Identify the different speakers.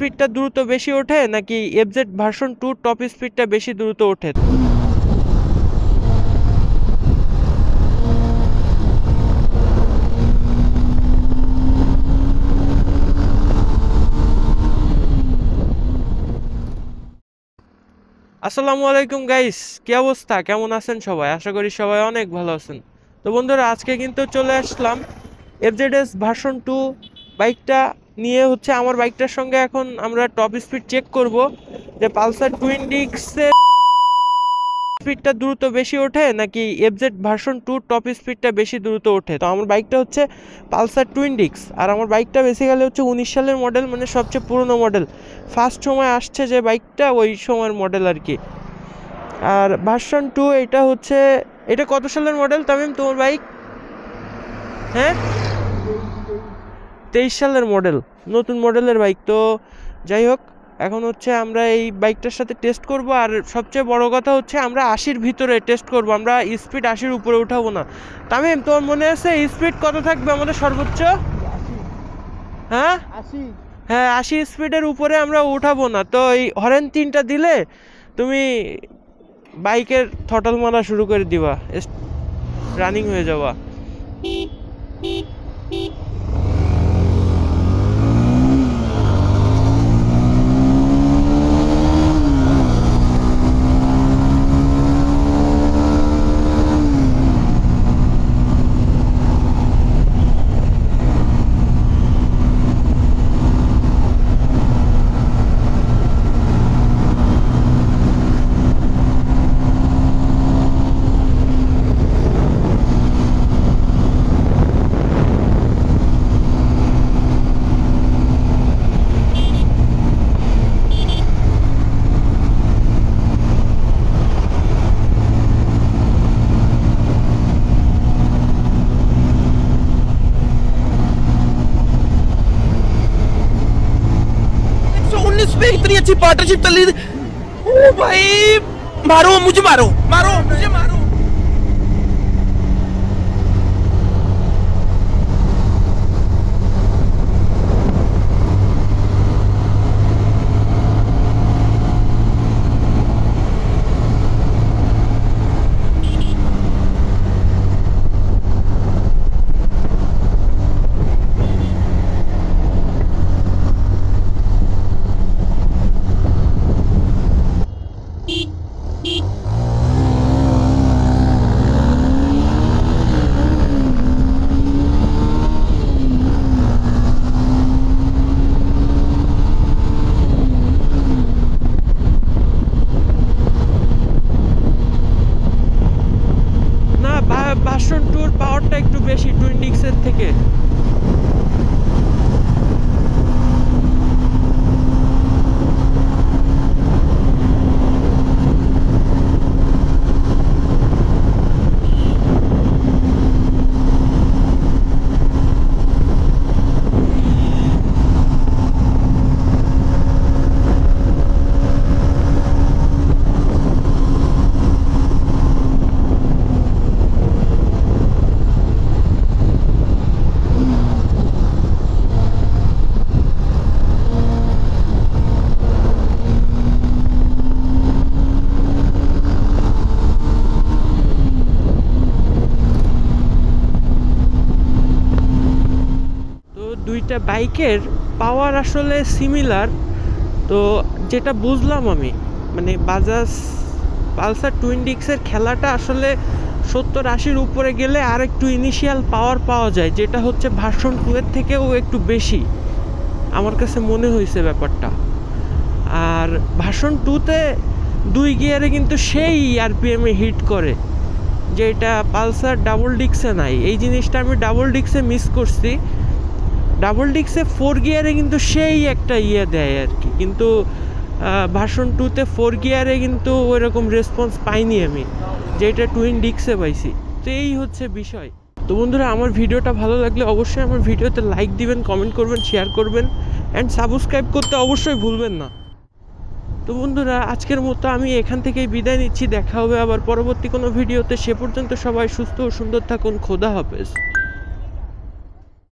Speaker 1: স্পিডটা দ্রুত বেশি ওঠে নাকি এফজেড ভার্সন 2 টপ স্পিডটা বেশি দ্রুত ওঠে? আসসালামু আলাইকুম গাইস, কি অবস্থা, কেমন আছেন সবাই? আশা করি সবাই অনেক ভালো আছেন। তো বন্ধুরা, আজকে কিন্তু চলে আসলাম এফজেডএস ভার্সন 2 বাইকটা নিয়ে। আমার বাইকটার সঙ্গে এখন আমরা টপ স্পিড চেক করব যে পালসার টুইন ডিস্কের স্পিডটা দ্রুত বেশি ওঠে নাকি এফজেড ভার্সন 2 টপ স্পিডটা বেশি দ্রুত ওঠে। তো আমার বাইকটা হচ্ছে পালসার টুইন ডিস্ক, আর আমার বাইকটা বেসিক্যালি হচ্ছে 19 সালের মডেল, মানে সবচেয়ে পুরনো মডেল। ফার্স্ট সময় আসছে যে বাইকটা, ওই সময়ের মডেল আর কি। আর ভার্সন 2 এটা কত সালের মডেল তামিম তোমার বাইক? হ্যাঁ, 23 সালের মডেল, নতুন মডেলের বাইক। তো যাই হোক, এখন আমরা এই বাইকটার সাথে টেস্ট করব। আর সবচেয়ে বড় কথা হচ্ছে আমরা 80-র ভিতরে টেস্ট করব, আমরা স্পিড 80-র উপরে উঠাবো না। তামিম, তোমার মনে আছে স্পিড কত থাকবে আমাদের সর্বোচ্চ? হ্যাঁ, 80 স্পিডের উপরে আমরা উঠাবো না। তো এই হরেন 3টা দিলে তুমি বাইকের থ্রটল মারা শুরু করে দিবা, রানিং হয়ে যাওয়া।
Speaker 2: पे इतनी अच्छी पार्टनरशिप चल रही। ओ भाई, मारो मुझे, मारो मारो मुझे, मारो।
Speaker 1: ভার্সন 2-র পাওয়ারটা একটু বেশি টুইন ডিস্কের থেকে। দুইটা বাইকের পাওয়ার আসলে সিমিলার। তো যেটা বুঝলাম আমি, মানে বাজাজ পালসার টুইন ডিস্কের খেলাটা আসলে 70-80-র উপরে গেলে আর একটু ইনিশিয়াল পাওয়ার পাওয়া যায়, যেটা হচ্ছে ভার্সন 2-এর থেকেও একটু বেশি আমার কাছে মনে হয়েছে ব্যাপারটা। আর ভার্সন 2-তে 2 গিয়ারে কিন্তু সেই আরপিএমে হিট করে, যেটা পালসার ডাবল ডিস্কে নাই। এই জিনিসটা আমি ডাবল ডিস্কে মিস করছি। ডাবল ডিস্কে 4 গিয়ারে কিন্তু সেই একটা দেয় আর কি, কিন্তু ভার্সন 2-তে 4 গিয়ারে কিন্তু ওই রকম রেসপন্স পাইনি আমি, যেটা টুইন ডিস্কে পাইছি। তো এই হচ্ছে বিষয়। তো বন্ধুরা, আমার ভিডিওটা ভালো লাগলে অবশ্যই আমার ভিডিওতে লাইক দিবেন, কমেন্ট করবেন, শেয়ার করবেন, অ্যান্ড সাবস্ক্রাইব করতে অবশ্যই ভুলবেন না। তো বন্ধুরা, আজকের মতো আমি এখান থেকেই বিদায় নিচ্ছি। দেখা হবে আবার পরবর্তী কোনো ভিডিওতে। সে পর্যন্ত সবাই সুস্থ ও সুন্দর থাকুন। খোদা হাফেজ।